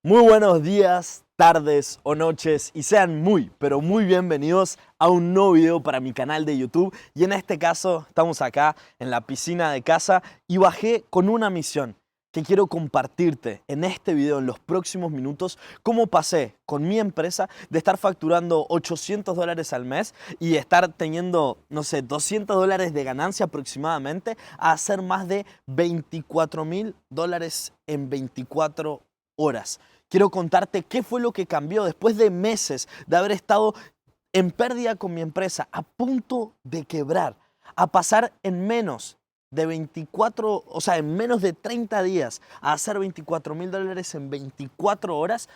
Muy buenos días, tardes o noches y sean muy, pero muy bienvenidos a un nuevo video para mi canal de YouTube. Y en este caso estamos acá en la piscina de casa y bajé con una misión que quiero compartirte en este video en los próximos minutos. Cómo pasé con mi empresa de estar facturando $800 al mes y estar teniendo, no sé, $200 de ganancia aproximadamente a hacer más de $24.000 en 24 horas. Quiero contarte qué fue lo que cambió después de meses de haber estado en pérdida con mi empresa, a punto de quebrar, a pasar en menos de 24, o sea, en menos de 30 días, a hacer $24.000 en 24 horas.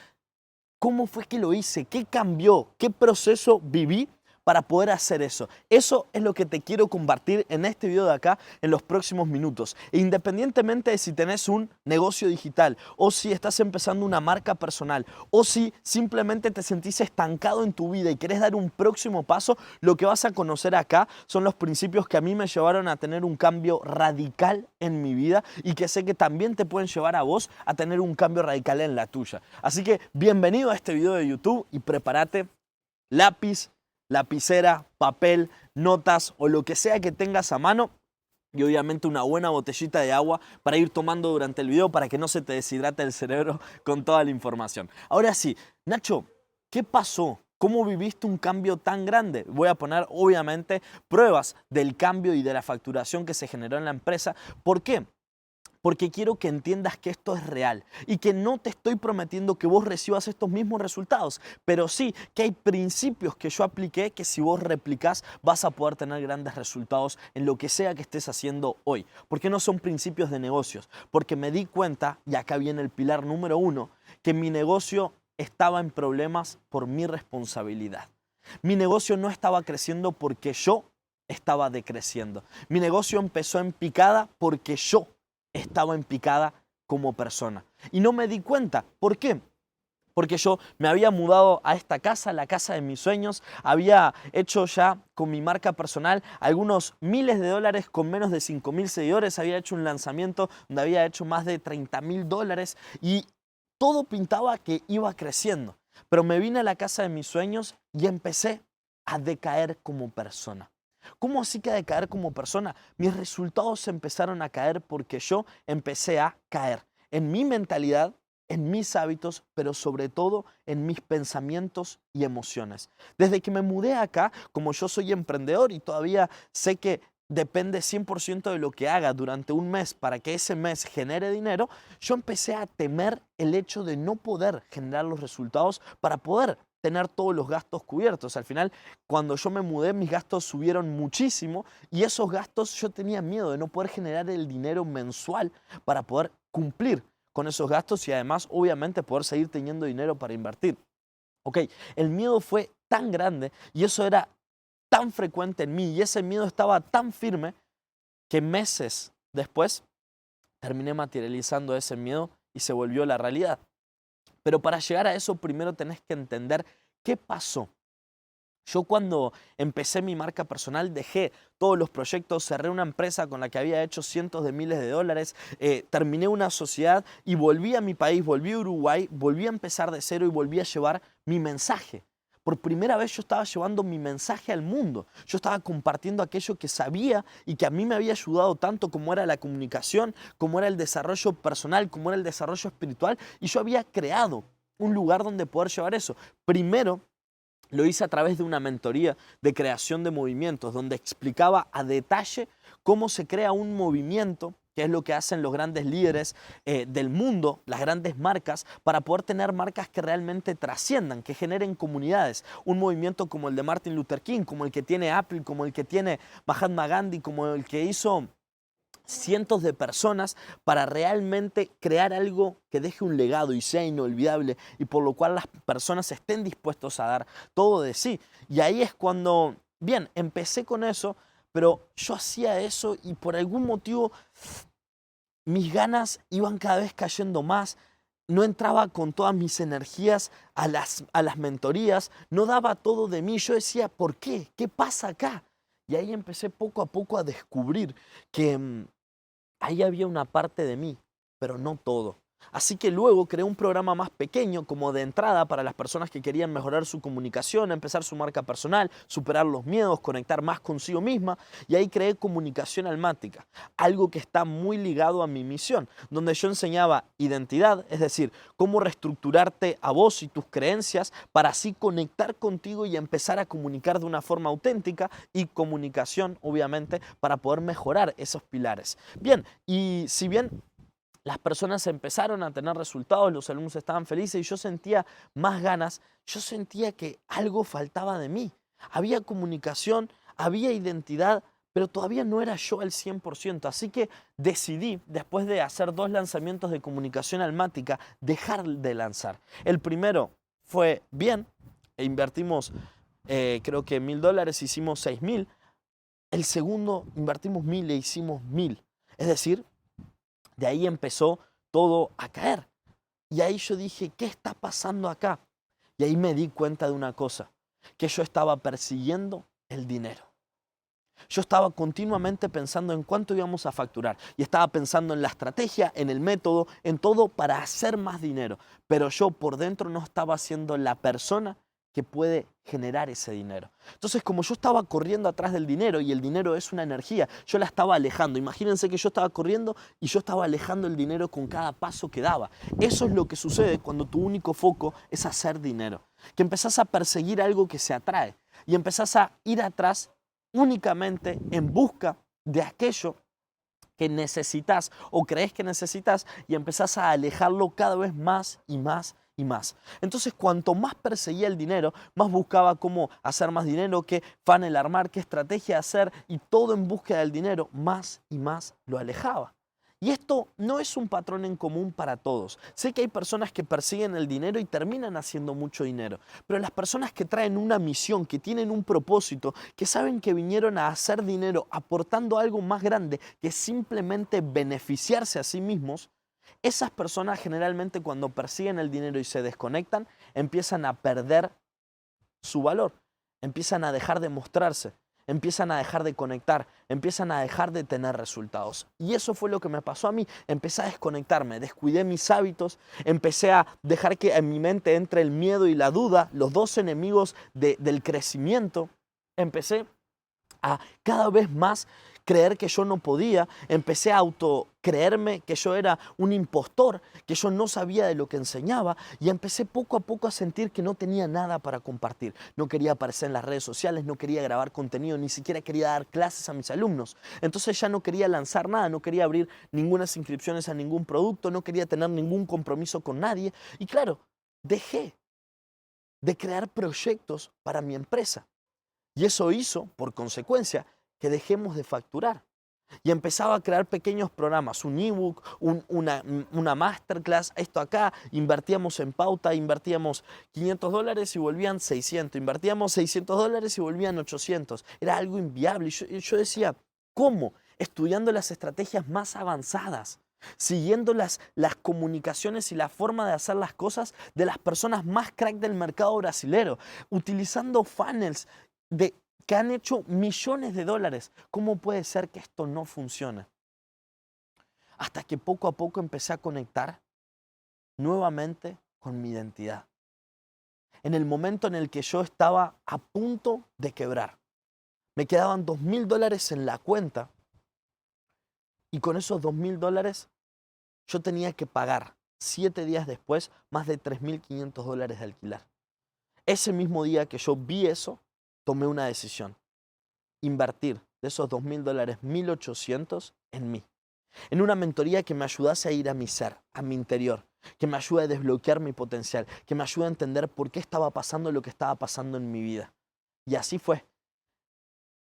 ¿Cómo fue que lo hice? ¿Qué cambió? ¿Qué proceso viví para poder hacer eso? Eso es lo que te quiero compartir en este video de acá en los próximos minutos. E independientemente de si tenés un negocio digital o si estás empezando una marca personal o si simplemente te sentís estancado en tu vida y querés dar un próximo paso, lo que vas a conocer acá son los principios que a mí me llevaron a tener un cambio radical en mi vida y que sé que también te pueden llevar a vos a tener un cambio radical en la tuya. Así que bienvenido a este video de YouTube y prepárate lápiz, lapicera, papel, notas o lo que sea que tengas a mano y obviamente una buena botellita de agua para ir tomando durante el video para que no se te deshidrate el cerebro con toda la información. Ahora sí, Nacho, ¿qué pasó? ¿Cómo viviste un cambio tan grande? Voy a poner obviamente pruebas del cambio y de la facturación que se generó en la empresa. ¿Por qué? Porque quiero que entiendas que esto es real y que no te estoy prometiendo que vos recibas estos mismos resultados, pero sí que hay principios que yo apliqué que si vos replicás vas a poder tener grandes resultados en lo que sea que estés haciendo hoy. ¿Por qué no son principios de negocios? Porque me di cuenta, y acá viene el pilar número 1, que mi negocio estaba en problemas por mi responsabilidad. Mi negocio no estaba creciendo porque yo estaba decreciendo. Mi negocio empezó en picada porque yo estaba en picada como persona. Y no me di cuenta. ¿Por qué? Porque yo me había mudado a esta casa, la casa de mis sueños, había hecho ya con mi marca personal algunos miles de dólares con menos de 5.000 seguidores, había hecho un lanzamiento donde había hecho más de $30.000 y todo pintaba que iba creciendo. Pero me vine a la casa de mis sueños y empecé a decaer como persona. ¿Cómo así que a decaer como persona? Mis resultados empezaron a caer porque yo empecé a caer en mi mentalidad, en mis hábitos, pero sobre todo en mis pensamientos y emociones. Desde que me mudé acá, como yo soy emprendedor y todavía sé que depende 100% de lo que haga durante un mes para que ese mes genere dinero, yo empecé a temer el hecho de no poder generar los resultados para poder tener todos los gastos cubiertos. Al final, cuando yo me mudé, mis gastos subieron muchísimo y esos gastos yo tenía miedo de no poder generar el dinero mensual para poder cumplir con esos gastos y además, obviamente, poder seguir teniendo dinero para invertir. Ok, el miedo fue tan grande y eso era tan frecuente en mí y ese miedo estaba tan firme que meses después terminé materializando ese miedo y se volvió la realidad. Pero para llegar a eso primero tenés que entender qué pasó. Yo cuando empecé mi marca personal dejé todos los proyectos, cerré una empresa con la que había hecho cientos de miles de dólares, terminé una sociedad y volví a mi país, volví a Uruguay, volví a empezar de cero y volví a llevar mi mensaje. Por primera vez yo estaba llevando mi mensaje al mundo. Yo estaba compartiendo aquello que sabía y que a mí me había ayudado tanto como era la comunicación, como era el desarrollo personal, como era el desarrollo espiritual. Y yo había creado un lugar donde poder llevar eso. Primero, lo hice a través de una mentoría de creación de movimientos, donde explicaba a detalle cómo se crea un movimiento, que es lo que hacen los grandes líderes del mundo, las grandes marcas, para poder tener marcas que realmente trasciendan, que generen comunidades. Un movimiento como el de Martin Luther King, como el que tiene Apple, como el que tiene Mahatma Gandhi, como el que hizo cientos de personas para realmente crear algo que deje un legado y sea inolvidable y por lo cual las personas estén dispuestos a dar todo de sí. Y ahí es cuando, bien, empecé con eso, pero yo hacía eso y por algún motivo mis ganas iban cada vez cayendo más. No entraba con todas mis energías a las mentorías, no daba todo de mí. Yo decía, ¿por qué? ¿Qué pasa acá? Y ahí empecé poco a poco a descubrir que ahí había una parte de mí, pero no todo. Así que luego creé un programa más pequeño como de entrada para las personas que querían mejorar su comunicación, empezar su marca personal, superar los miedos, conectar más consigo misma. Y ahí creé Comunicación Almática, algo que está muy ligado a mi misión, donde yo enseñaba identidad, es decir, cómo reestructurarte a vos y tus creencias para así conectar contigo y empezar a comunicar de una forma auténtica, y comunicación, obviamente, para poder mejorar esos pilares. Bien, y si bien las personas empezaron a tener resultados, los alumnos estaban felices y yo sentía más ganas, yo sentía que algo faltaba de mí. Había comunicación, había identidad, pero todavía no era yo al 100%. Así que decidí, después de hacer 2 lanzamientos de Comunicación Almática, dejar de lanzar. El primero fue bien, e invertimos creo que $1000, hicimos 6000. El segundo invertimos 1000 e hicimos 1000. Es decir, de ahí empezó todo a caer. Y ahí yo dije, ¿qué está pasando acá? Y ahí me di cuenta de una cosa, que yo estaba persiguiendo el dinero. Yo estaba continuamente pensando en cuánto íbamos a facturar y estaba pensando en la estrategia, en el método, en todo para hacer más dinero. Pero yo por dentro no estaba siendo la persona que puede generar ese dinero. Entonces, como yo estaba corriendo atrás del dinero y el dinero es una energía, yo la estaba alejando. Imagínense que yo estaba corriendo y yo estaba alejando el dinero con cada paso que daba. Eso es lo que sucede cuando tu único foco es hacer dinero. Que empezás a perseguir algo que se atrae y empezás a ir atrás únicamente en busca de aquello que necesitas o crees que necesitas, y empezás a alejarlo cada vez más y más y más. Entonces, cuanto más perseguía el dinero, más buscaba cómo hacer más dinero, qué funnel armar, qué estrategia hacer, y todo en búsqueda del dinero, más y más lo alejaba. Y esto no es un patrón en común para todos. Sé que hay personas que persiguen el dinero y terminan haciendo mucho dinero, pero las personas que traen una misión, que tienen un propósito, que saben que vinieron a hacer dinero aportando algo más grande que simplemente beneficiarse a sí mismos, esas personas generalmente cuando persiguen el dinero y se desconectan, empiezan a perder su valor, empiezan a dejar de mostrarse, empiezan a dejar de conectar, empiezan a dejar de tener resultados. Y eso fue lo que me pasó a mí. Empecé a desconectarme, descuidé mis hábitos, empecé a dejar que en mi mente entre el miedo y la duda, los dos enemigos del crecimiento. Empecé a cada vez más creer que yo no podía, empecé a autocreerme que yo era un impostor, que yo no sabía de lo que enseñaba, y empecé poco a poco a sentir que no tenía nada para compartir. No quería aparecer en las redes sociales, no quería grabar contenido, ni siquiera quería dar clases a mis alumnos. Entonces ya no quería lanzar nada, no quería abrir ninguna inscripciones a ningún producto, no quería tener ningún compromiso con nadie. Y claro, dejé de crear proyectos para mi empresa. Y eso hizo, por consecuencia, que dejemos de facturar. Y empezaba a crear pequeños programas, un ebook, una masterclass, esto acá, invertíamos en pauta, invertíamos $500 y volvían 600, invertíamos $600 y volvían 800. Era algo inviable. Y yo decía, ¿cómo? Estudiando las estrategias más avanzadas, siguiendo las comunicaciones y la forma de hacer las cosas de las personas más crack del mercado brasilero, utilizando funnels que han hecho millones de dólares. ¿Cómo puede ser que esto no funcione? Hasta que poco a poco empecé a conectar nuevamente con mi identidad. En el momento en el que yo estaba a punto de quebrar, me quedaban $2000 en la cuenta, y con esos $2000 yo tenía que pagar 7 días después más de $3500 de alquiler. Ese mismo día que yo vi eso, tomé una decisión: invertir de esos $2000, 1800 en mí, en una mentoría que me ayudase a ir a mi ser, a mi interior, que me ayude a desbloquear mi potencial, que me ayude a entender por qué estaba pasando lo que estaba pasando en mi vida. Y así fue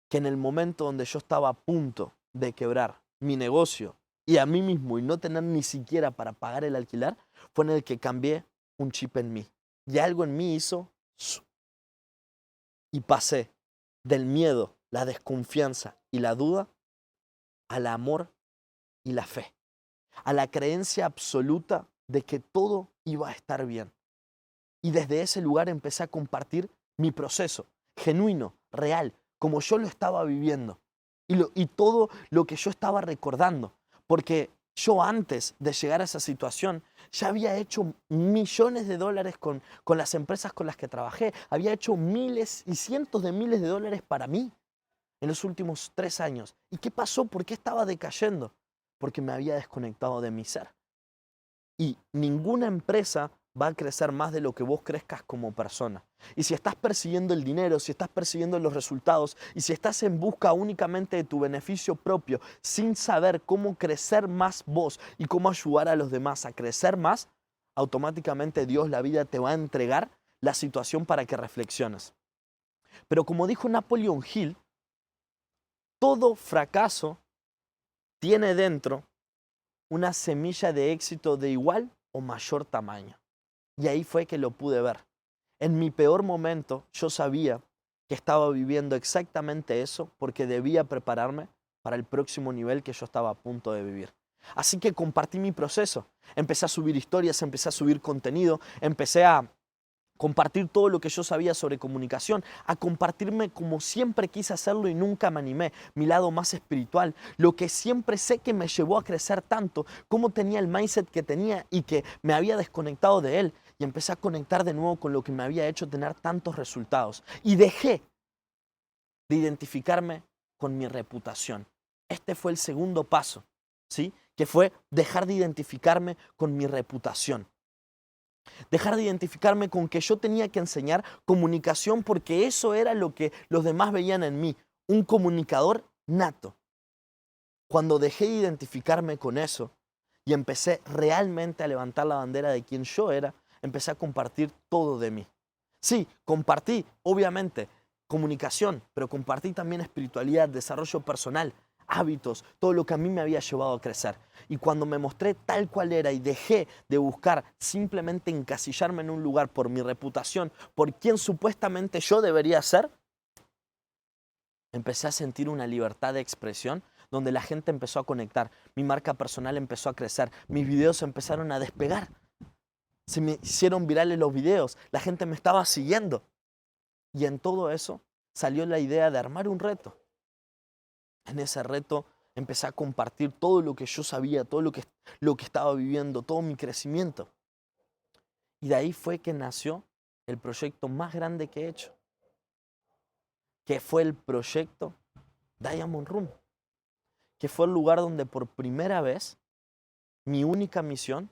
que en el momento donde yo estaba a punto de quebrar mi negocio y a mí mismo y no tener ni siquiera para pagar el alquiler, fue en el que cambié un chip en mí. Y algo en mí hizo y pasé del miedo, la desconfianza y la duda al amor y la fe, a la creencia absoluta de que todo iba a estar bien. Y desde ese lugar empecé a compartir mi proceso, genuino, real, como yo lo estaba viviendo, y todo lo que yo estaba recordando. Porque Yo antes de llegar a esa situación ya había hecho millones de dólares con las empresas con las que trabajé. Había hecho miles y cientos de miles de dólares para mí en los últimos 3 años. ¿Y qué pasó? ¿Por qué estaba decayendo? Porque me había desconectado de mi ser. Y ninguna empresa va a crecer más de lo que vos crezcas como persona. Y si estás persiguiendo el dinero, si estás persiguiendo los resultados y si estás en busca únicamente de tu beneficio propio, sin saber cómo crecer más vos y cómo ayudar a los demás a crecer más, automáticamente Dios, la vida, te va a entregar la situación para que reflexiones. Pero como dijo Napoleon Hill, todo fracaso tiene dentro una semilla de éxito de igual o mayor tamaño. Y ahí fue que lo pude ver. En mi peor momento yo sabía que estaba viviendo exactamente eso porque debía prepararme para el próximo nivel que yo estaba a punto de vivir. Así que compartí mi proceso. Empecé a subir historias, empecé a subir contenido, empecé a compartir todo lo que yo sabía sobre comunicación, a compartirme como siempre quise hacerlo y nunca me animé, mi lado más espiritual, lo que siempre sé que me llevó a crecer tanto, cómo tenía el mindset que tenía y que me había desconectado de él, y empecé a conectar de nuevo con lo que me había hecho tener tantos resultados. Y dejé de identificarme con mi reputación. Este fue el segundo paso, ¿sí? Que fue dejar de identificarme con mi reputación. Dejar de identificarme con que yo tenía que enseñar comunicación porque eso era lo que los demás veían en mí, un comunicador nato. Cuando dejé de identificarme con eso y empecé realmente a levantar la bandera de quién yo era, empecé a compartir todo de mí. Sí, compartí, obviamente, comunicación, pero compartí también espiritualidad, desarrollo personal, hábitos, todo lo que a mí me había llevado a crecer. Y cuando me mostré tal cual era y dejé de buscar simplemente encasillarme en un lugar por mi reputación, por quién supuestamente yo debería ser, empecé a sentir una libertad de expresión donde la gente empezó a conectar, mi marca personal empezó a crecer, mis videos empezaron a despegar, se me hicieron virales los videos, la gente me estaba siguiendo. Y en todo eso salió la idea de armar un reto. En ese reto empecé a compartir todo lo que yo sabía, todo lo que estaba viviendo, todo mi crecimiento. Y de ahí fue que nació el proyecto más grande que he hecho, que fue el proyecto Diamond Room, que fue el lugar donde por primera vez mi única misión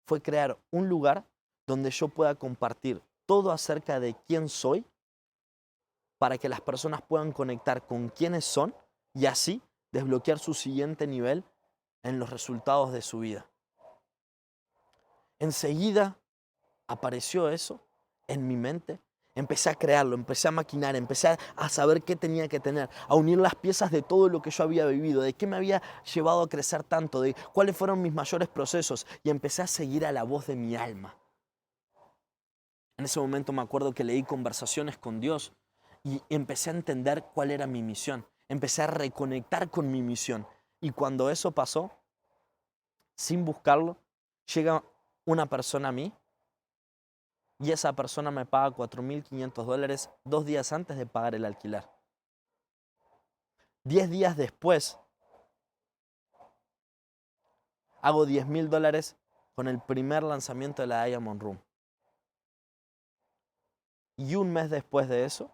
fue crear un lugar donde yo pueda compartir todo acerca de quién soy para que las personas puedan conectar con quiénes son y así desbloquear su siguiente nivel en los resultados de su vida. Enseguida apareció eso en mi mente. Empecé a crearlo, empecé a maquinar, empecé a saber qué tenía que tener, a unir las piezas de todo lo que yo había vivido, de qué me había llevado a crecer tanto, de cuáles fueron mis mayores procesos, y empecé a seguir a la voz de mi alma. En ese momento me acuerdo que leí Conversaciones con Dios y empecé a entender cuál era mi misión. Empecé a reconectar con mi misión. Y cuando eso pasó, sin buscarlo, llega una persona a mí y esa persona me paga $4.500 2 días antes de pagar el alquiler. 10 días después, hago $10.000 con el primer lanzamiento de la Diamond Room. Y un mes después de eso,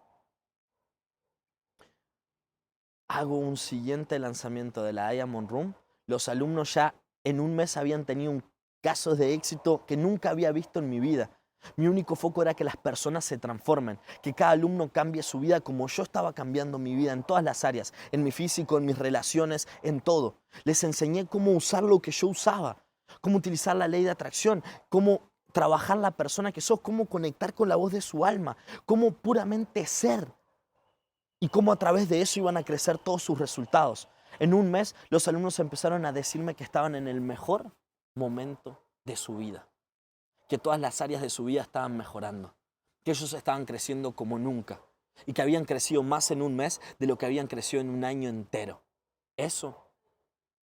hago un siguiente lanzamiento de la Diamond Room. Los alumnos ya en un mes habían tenido un caso de éxito que nunca había visto en mi vida. Mi único foco era que las personas se transformen, que cada alumno cambie su vida como yo estaba cambiando mi vida en todas las áreas, en mi físico, en mis relaciones, en todo. Les enseñé cómo usar lo que yo usaba, cómo utilizar la ley de atracción, cómo trabajar la persona que sos, cómo conectar con la voz de su alma, cómo puramente ser y cómo a través de eso iban a crecer todos sus resultados. En un mes, los alumnos empezaron a decirme que estaban en el mejor momento de su vida, que todas las áreas de su vida estaban mejorando, que ellos estaban creciendo como nunca y que habían crecido más en un mes de lo que habían crecido en un año entero. Eso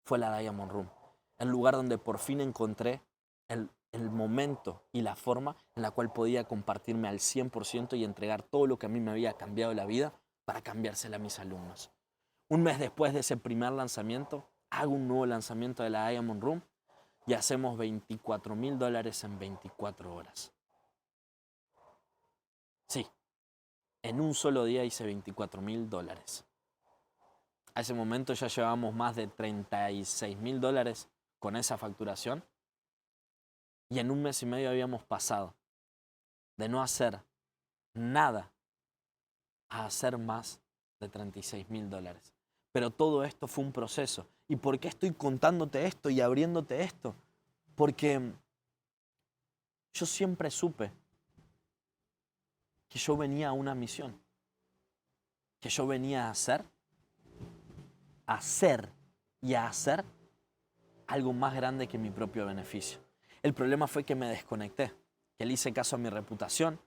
fue la Diamond Room, el lugar donde por fin encontré el momento y la forma en la cual podía compartirme al 100% y entregar todo lo que a mí me había cambiado la vida para cambiársela a mis alumnos. Un mes después de ese primer lanzamiento, hago un nuevo lanzamiento de la Diamond Room y hacemos $24,000 en 24 horas. Sí, en un solo día hice $24,000. A ese momento ya llevábamos más de $36,000 con esa facturación y en un mes y medio habíamos pasado de no hacer nada a hacer más de $36,000. Pero todo esto fue un proceso. ¿Y por qué estoy contándote esto y abriéndote esto? Porque yo siempre supe que yo venía a una misión, que yo venía a hacer y a hacer algo más grande que mi propio beneficio. El problema fue que me desconecté, que le hice caso a mi reputación,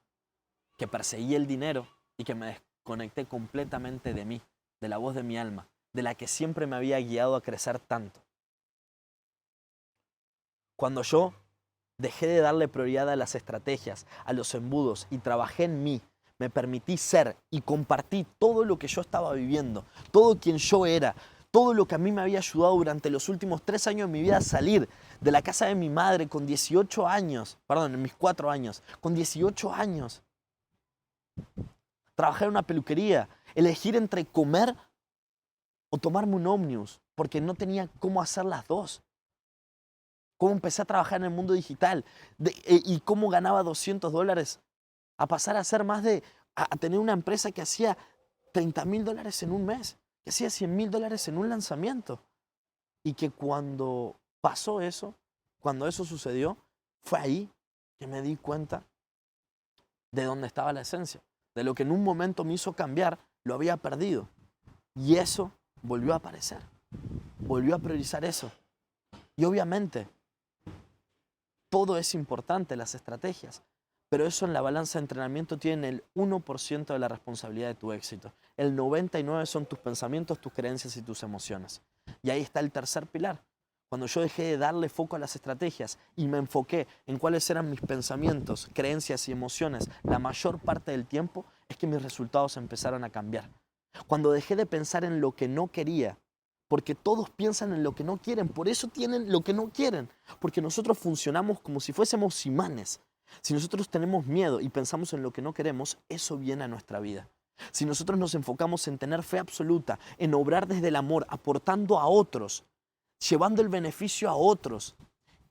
que perseguí el dinero y que me desconecté completamente de mí, de la voz de mi alma, de la que siempre me había guiado a crecer tanto. Cuando yo dejé de darle prioridad a las estrategias, a los embudos y trabajé en mí, me permití ser y compartí todo lo que yo estaba viviendo, todo quien yo era, todo lo que a mí me había ayudado durante los últimos 3 años de mi vida a salir de la casa de mi madre con 18 años, perdón, en mis 4 años, con 18 años. Trabajar en una peluquería, elegir entre comer o tomarme un ómnibus, porque no tenía cómo hacer las dos. Cómo empecé a trabajar en el mundo digital y cómo ganaba $200 a pasar a hacer a tener una empresa que hacía $30,000 en un mes, que hacía $100,000 en un lanzamiento. Y que cuando pasó eso, cuando eso sucedió, fue ahí que me di cuenta de dónde estaba la esencia. De lo que en un momento me hizo cambiar, lo había perdido. Y eso volvió a aparecer. Volvió a priorizar eso. Y obviamente, todo es importante, las estrategias. Pero eso en la balanza de entrenamiento tiene el 1% de la responsabilidad de tu éxito. El 99% son tus pensamientos, tus creencias y tus emociones. Y ahí está el tercer pilar. Cuando yo dejé de darle foco a las estrategias y me enfoqué en cuáles eran mis pensamientos, creencias y emociones, la mayor parte del tiempo es que mis resultados empezaron a cambiar. Cuando dejé de pensar en lo que no quería, porque todos piensan en lo que no quieren, por eso tienen lo que no quieren, porque nosotros funcionamos como si fuésemos imanes. Si nosotros tenemos miedo y pensamos en lo que no queremos, eso viene a nuestra vida. Si nosotros nos enfocamos en tener fe absoluta, en obrar desde el amor, aportando a otros, llevando el beneficio a otros,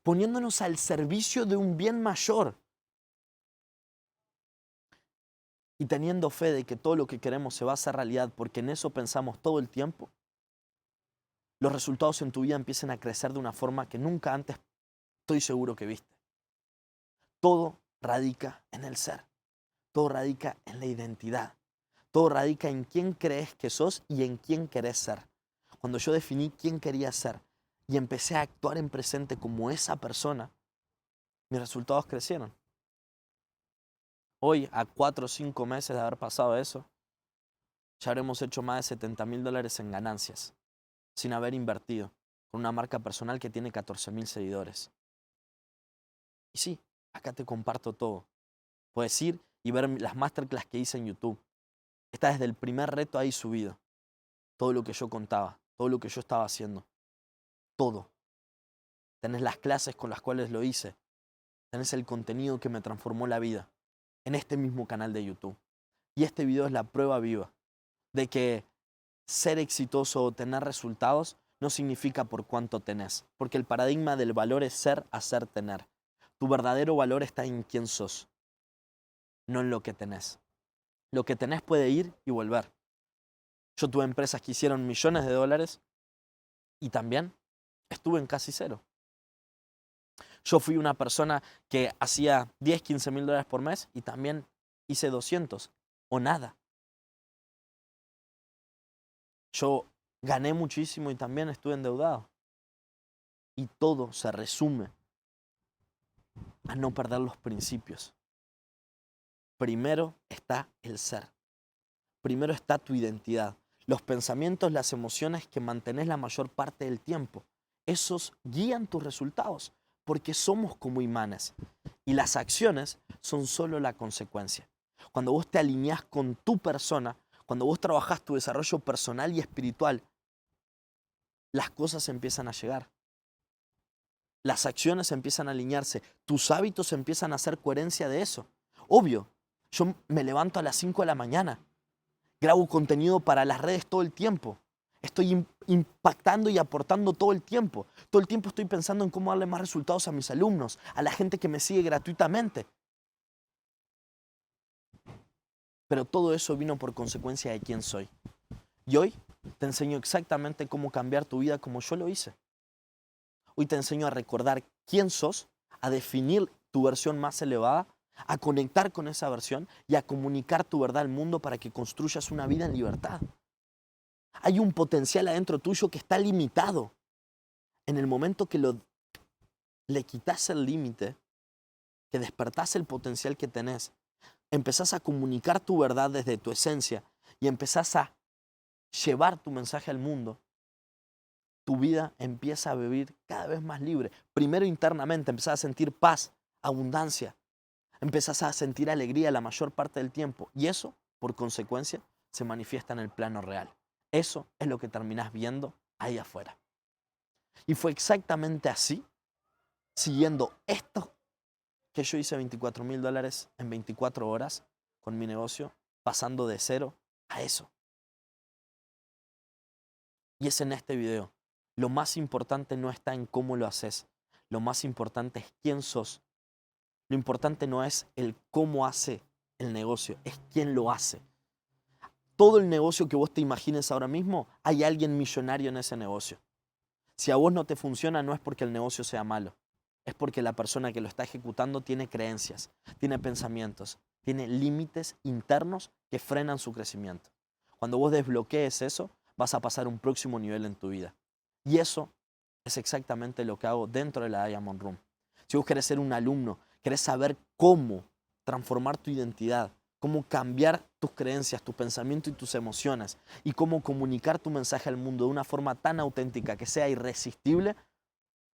poniéndonos al servicio de un bien mayor y teniendo fe de que todo lo que queremos se va a hacer realidad porque en eso pensamos todo el tiempo, los resultados en tu vida empiezan a crecer de una forma que nunca antes estoy seguro que viste. Todo radica en el ser, todo radica en la identidad, todo radica en quién crees que sos y en quién querés ser. Cuando yo definí quién quería ser y empecé a actuar en presente como esa persona, mis resultados crecieron. Hoy, a 4 o 5 meses de haber pasado eso, ya habremos hecho más de $70,000 en ganancias, sin haber invertido, con una marca personal que tiene 14,000 seguidores. Y sí, acá te comparto todo. Puedes ir y ver las masterclass que hice en YouTube. Está desde el primer reto ahí subido. Todo lo que yo contaba, todo lo que yo estaba haciendo. Todo. Tenés las clases con las cuales lo hice. Tenés el contenido que me transformó la vida en este mismo canal de YouTube. Y este video es la prueba viva de que ser exitoso o tener resultados no significa por cuánto tenés. Porque el paradigma del valor es ser, hacer, tener. Tu verdadero valor está en quién sos, no en lo que tenés. Lo que tenés puede ir y volver. Yo tuve empresas que hicieron millones de dólares y también estuve en casi cero. Yo fui una persona que hacía 10, 15 mil dólares por mes y también hice 200 o nada. Yo gané muchísimo y también estuve endeudado. Y todo se resume a no perder los principios. Primero está el ser. Primero está tu identidad. Los pensamientos, las emociones que mantenés la mayor parte del tiempo. Esos guían tus resultados porque somos como imanes. Y las acciones son solo la consecuencia. Cuando vos te alineás con tu persona, cuando vos trabajás tu desarrollo personal y espiritual, las cosas empiezan a llegar. Las acciones empiezan a alinearse. Tus hábitos empiezan a hacer coherencia de eso. Obvio, yo me levanto a las 5 de la mañana. Grabo contenido para las redes todo el tiempo. Estoy impactando y aportando todo el tiempo. Todo el tiempo estoy pensando en cómo darle más resultados a mis alumnos, a la gente que me sigue gratuitamente. Pero todo eso vino por consecuencia de quién soy. Y hoy te enseño exactamente cómo cambiar tu vida como yo lo hice. Hoy te enseño a recordar quién sos, a definir tu versión más elevada, a conectar con esa versión y a comunicar tu verdad al mundo para que construyas una vida en libertad. Hay un potencial adentro tuyo que está limitado. En el momento que le quitas el límite, que despertás el potencial que tenés, empezás a comunicar tu verdad desde tu esencia y empezás a llevar tu mensaje al mundo, tu vida empieza a vivir cada vez más libre. Primero internamente empezás a sentir paz, abundancia, empezás a sentir alegría la mayor parte del tiempo y eso, por consecuencia, se manifiesta en el plano real. Eso es lo que terminás viendo ahí afuera. Y fue exactamente así, siguiendo esto que yo hice $24,000 en 24 horas con mi negocio, pasando de cero a eso. Y es en este video. Lo más importante no está en cómo lo haces. Lo más importante es quién sos. Lo importante no es el cómo hace el negocio, es quién lo hace. Todo el negocio que vos te imagines ahora mismo, hay alguien millonario en ese negocio. Si a vos no te funciona, no es porque el negocio sea malo. Es porque la persona que lo está ejecutando tiene creencias, tiene pensamientos, tiene límites internos que frenan su crecimiento. Cuando vos desbloquees eso, vas a pasar a un próximo nivel en tu vida. Y eso es exactamente lo que hago dentro de la Diamond Room. Si vos querés ser un alumno, querés saber cómo transformar tu identidad, cómo cambiar tus creencias, tus pensamientos y tus emociones y cómo comunicar tu mensaje al mundo de una forma tan auténtica que sea irresistible,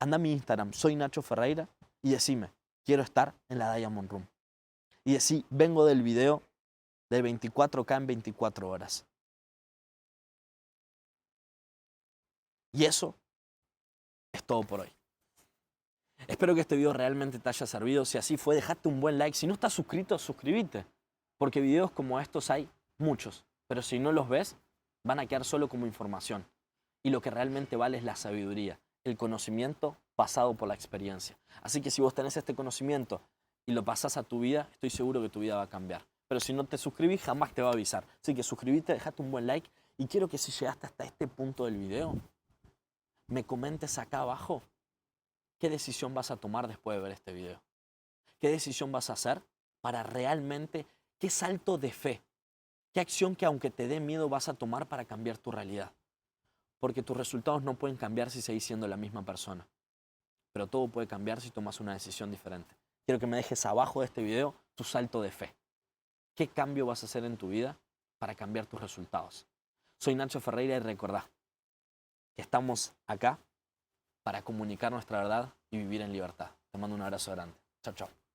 anda a mi Instagram, soy Nacho Ferreira, y decime, quiero estar en la Diamond Room. Y decí, vengo del video de 24K en 24 horas. Y eso es todo por hoy. Espero que este video realmente te haya servido. Si así fue, dejate un buen like. Si no estás suscrito, suscríbete. Porque videos como estos hay muchos. Pero si no los ves, van a quedar solo como información. Y lo que realmente vale es la sabiduría, el conocimiento pasado por la experiencia. Así que si vos tenés este conocimiento y lo pasás a tu vida, estoy seguro que tu vida va a cambiar. Pero si no te suscribís, jamás te va a avisar. Así que suscríbete, dejate un buen like. Y quiero que si llegaste hasta este punto del video, me comentes acá abajo qué decisión vas a tomar después de ver este video. ¿Qué decisión vas a hacer para realmente, qué salto de fe, qué acción que aunque te dé miedo vas a tomar para cambiar tu realidad? Porque tus resultados no pueden cambiar si seguís siendo la misma persona. Pero todo puede cambiar si tomas una decisión diferente. Quiero que me dejes abajo de este video tu salto de fe. ¿Qué cambio vas a hacer en tu vida para cambiar tus resultados? Soy Nacho Ferreira y recordá que estamos acá para comunicar nuestra verdad y vivir en libertad. Te mando un abrazo grande. Chao, chao.